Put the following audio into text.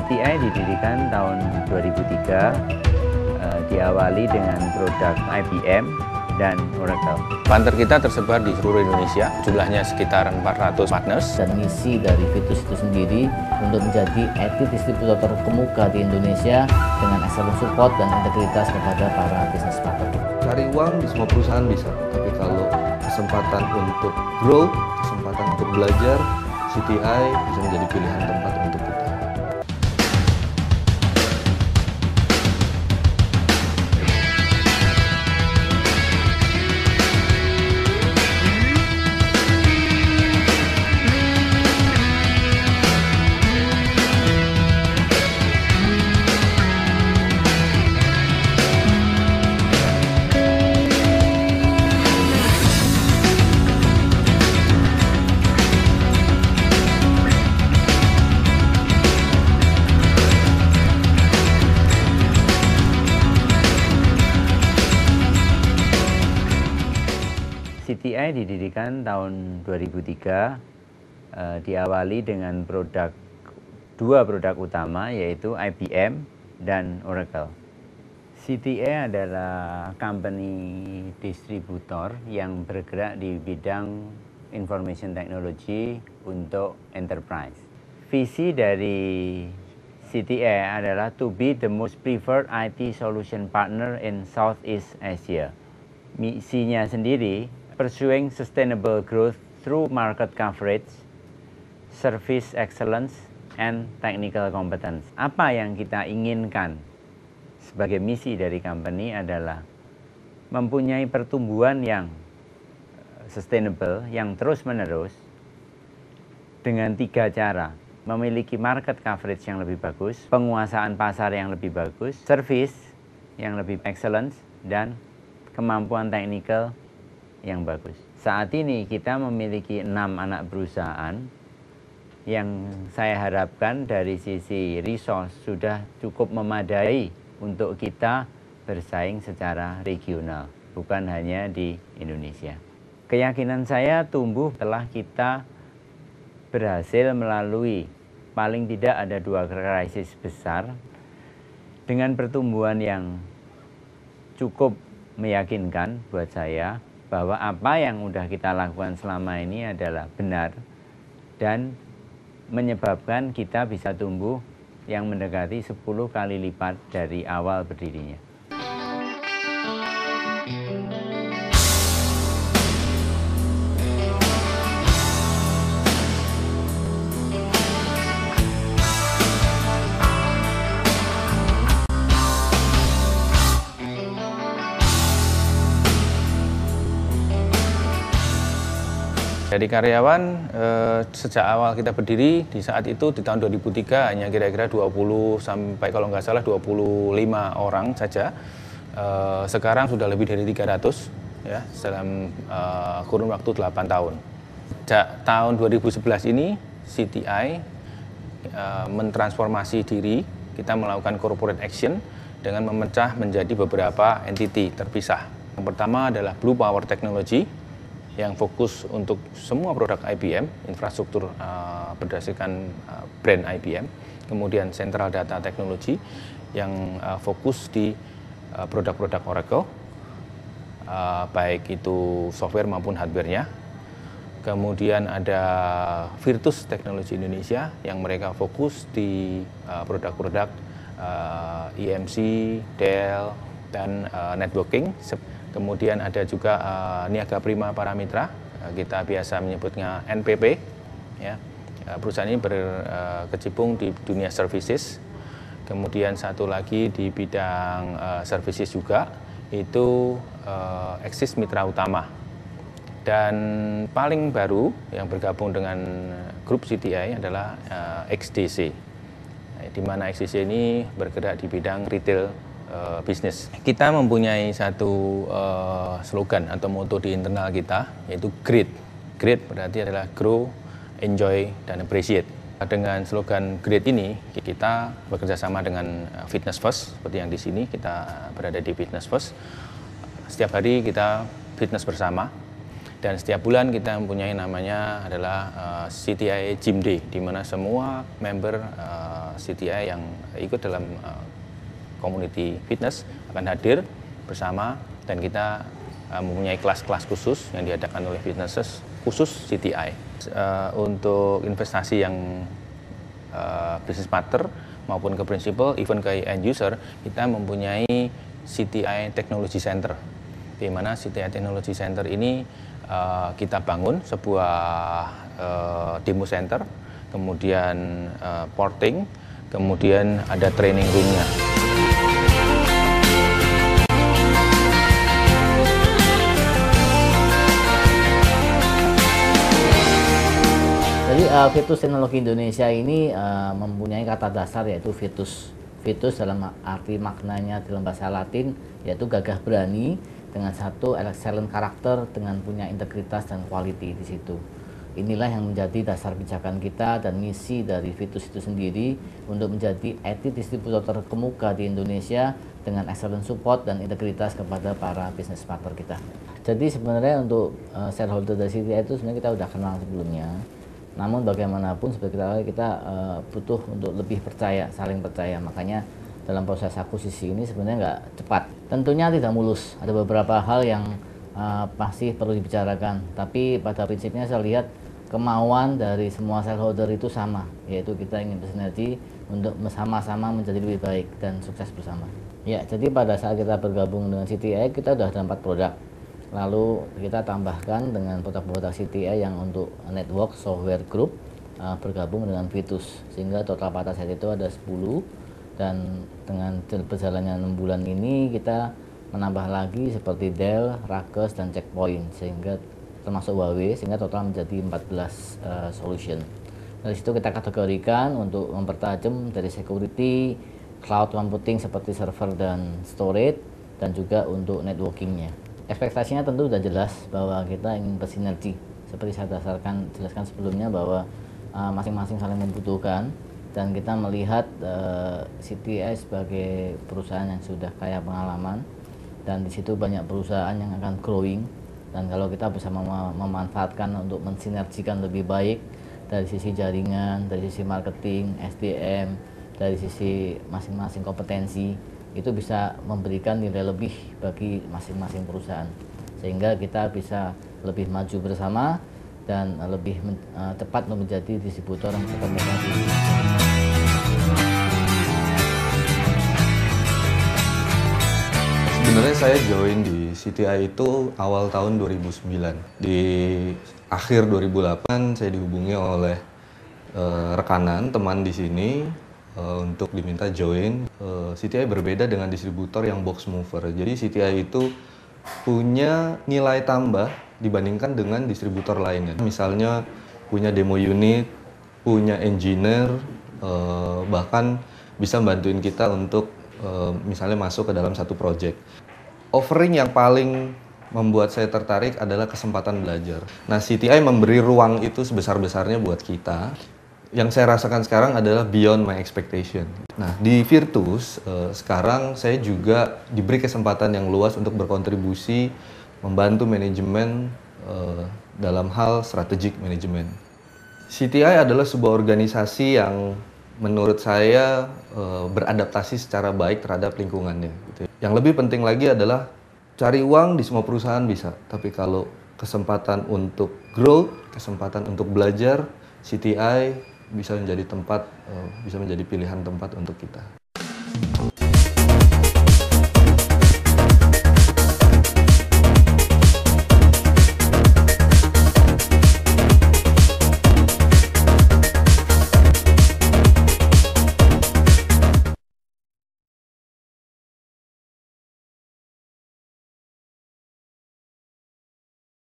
CTI didirikan tahun 2003, diawali dengan produk IBM dan Oracle. Partner kita tersebar di seluruh Indonesia, jumlahnya sekitar 400 partners. Dan misi dari Vitus itu sendiri untuk menjadi IT distributor terkemuka di Indonesia dengan excellent support dan integritas kepada para bisnis partner. Cari uang di semua perusahaan bisa, tapi kalau kesempatan untuk grow, kesempatan untuk belajar, CTI bisa menjadi pilihan tempat untuk kita. CTI didirikan tahun 2003, diawali dengan dua produk utama, yaitu IBM dan Oracle. CTI adalah company distributor yang bergerak di bidang information technology untuk enterprise. Visi dari CTI adalah to be the most preferred IT solution partner in Southeast Asia. Misinya sendiri, pursuing sustainable growth through market coverage, service excellence, and technical competence. Apa yang kita inginkan sebagai misi dari company adalah mempunyai pertumbuhan yang sustainable, yang terus-menerus, dengan 3 cara. Memiliki market coverage yang lebih bagus, penguasaan pasar yang lebih bagus, service yang lebih excellence, dan kemampuan teknikal yang bagus. Saat ini kita memiliki 6 anak perusahaan yang saya harapkan dari sisi resource sudah cukup memadai untuk kita bersaing secara regional, bukan hanya di Indonesia. Keyakinan saya tumbuh setelah kita berhasil melalui paling tidak ada 2 krisis besar dengan pertumbuhan yang cukup meyakinkan buat saya bahwa apa yang sudah kita lakukan selama ini adalah benar dan menyebabkan kita bisa tumbuh yang mendekati 10 kali lipat dari awal berdirinya. Dari karyawan, sejak awal kita berdiri, di saat itu di tahun 2003 hanya kira-kira 20 sampai kalau nggak salah 25 orang saja. Sekarang sudah lebih dari 300 ya, dalam kurun waktu 8 tahun. Sejak tahun 2011 ini CTI mentransformasi diri, kita melakukan corporate action dengan memecah menjadi beberapa entity terpisah. Yang pertama adalah Blue Power Technology, yang fokus untuk semua produk IBM, infrastruktur berdasarkan brand IBM. Kemudian Central Data Technology yang fokus di produk-produk Oracle, baik itu software maupun hardware-nya. Kemudian ada Virtus Technology Indonesia yang mereka fokus di produk-produk EMC, Dell, dan networking. Kemudian ada juga Niaga Prima Paramitra, kita biasa menyebutnya NPP. Ya. Perusahaan ini berkecimpung di dunia services. Kemudian satu lagi di bidang services juga, itu Axis Mitra Utama. Dan paling baru yang bergabung dengan grup CTI adalah XDC, di mana XDC ini bergerak di bidang retail bisnis. Kita mempunyai satu slogan atau motto di internal kita, yaitu GREAT. GREAT berarti adalah Grow, Enjoy, dan Appreciate. Dengan slogan GREAT ini, kita bekerja sama dengan Fitness First, seperti yang di sini, kita berada di Fitness First. Setiap hari kita fitness bersama. Dan setiap bulan kita mempunyai namanya adalah CTI Gym Day, di mana semua member CTI yang ikut dalam community fitness akan hadir bersama, dan kita mempunyai kelas-kelas khusus yang diadakan oleh fitnesses khusus CTI. Untuk investasi yang business partner maupun ke principal, even ke end user, kita mempunyai CTI Technology Center, di mana CTI Technology Center ini kita bangun sebuah demo center, kemudian porting, kemudian ada training room-nya. Jadi Virtus Teknologi Indonesia ini mempunyai kata dasar yaitu Virtus. Virtus dalam arti maknanya dalam bahasa Latin yaitu gagah berani, dengan satu excellent karakter, dengan punya integritas dan quality di situ. Inilah yang menjadi dasar pijakan kita dan misi dari Virtus itu sendiri untuk menjadi IT distributor terkemuka di Indonesia dengan excellent support dan integritas kepada para business partner kita. Jadi sebenarnya untuk shareholder dari CTI itu sebenarnya kita sudah kenal sebelumnya. Namun bagaimanapun sebenarnya kita butuh untuk lebih percaya, saling percaya. Makanya dalam proses akuisisi ini sebenarnya nggak cepat. Tentunya tidak mulus. Ada beberapa hal yang pasti perlu dibicarakan. Tapi pada prinsipnya saya lihat kemauan dari semua shareholder itu sama, yaitu kita ingin bersinergi untuk bersama-sama menjadi lebih baik dan sukses bersama. Ya, jadi pada saat kita bergabung dengan CTI kita sudah ada 4 produk. Lalu kita tambahkan dengan produk-produk CTI yang untuk network software group bergabung dengan Virtus, sehingga total pada saat itu ada 10. Dan dengan berjalannya 6 bulan ini kita menambah lagi seperti Dell, Rakes, dan Checkpoint, sehingga termasuk Huawei, sehingga total menjadi 14 solution. Dari situ kita kategorikan untuk mempertajam dari security, cloud computing seperti server dan storage, dan juga untuk networkingnya. Ekspektasinya tentu sudah jelas bahwa kita ingin bersinergi. Seperti saya jelaskan sebelumnya bahwa masing-masing saling membutuhkan. Dan kita melihat CTI sebagai perusahaan yang sudah kaya pengalaman, dan di situ banyak perusahaan yang akan growing, dan kalau kita bisa memanfaatkan untuk mensinergikan lebih baik dari sisi jaringan, dari sisi marketing, SDM, dari sisi masing-masing kompetensi, itu bisa memberikan nilai lebih bagi masing-masing perusahaan, sehingga kita bisa lebih maju bersama dan lebih cepat menjadi distributor yang terkemuka di Indonesia. Sebenarnya saya join di CTI itu awal tahun 2009. Di akhir 2008 saya dihubungi oleh rekanan, teman di sini untuk diminta join. CTI berbeda dengan distributor yang box mover. Jadi CTI itu punya nilai tambah dibandingkan dengan distributor lainnya. Misalnya punya demo unit, punya engineer, bahkan bisa bantuin kita untuk misalnya masuk ke dalam satu project. Offering yang paling membuat saya tertarik adalah kesempatan belajar. Nah, CTI memberi ruang itu sebesar-besarnya buat kita. Yang saya rasakan sekarang adalah beyond my expectation. Nah, di Virtus sekarang saya juga diberi kesempatan yang luas untuk berkontribusi membantu manajemen dalam hal strategic management. CTI adalah sebuah organisasi yang menurut saya beradaptasi secara baik terhadap lingkungannya. Gitu. Yang lebih penting lagi adalah cari uang di semua perusahaan bisa, tapi kalau kesempatan untuk growth, kesempatan untuk belajar, CTI bisa menjadi tempat, bisa menjadi pilihan tempat untuk kita.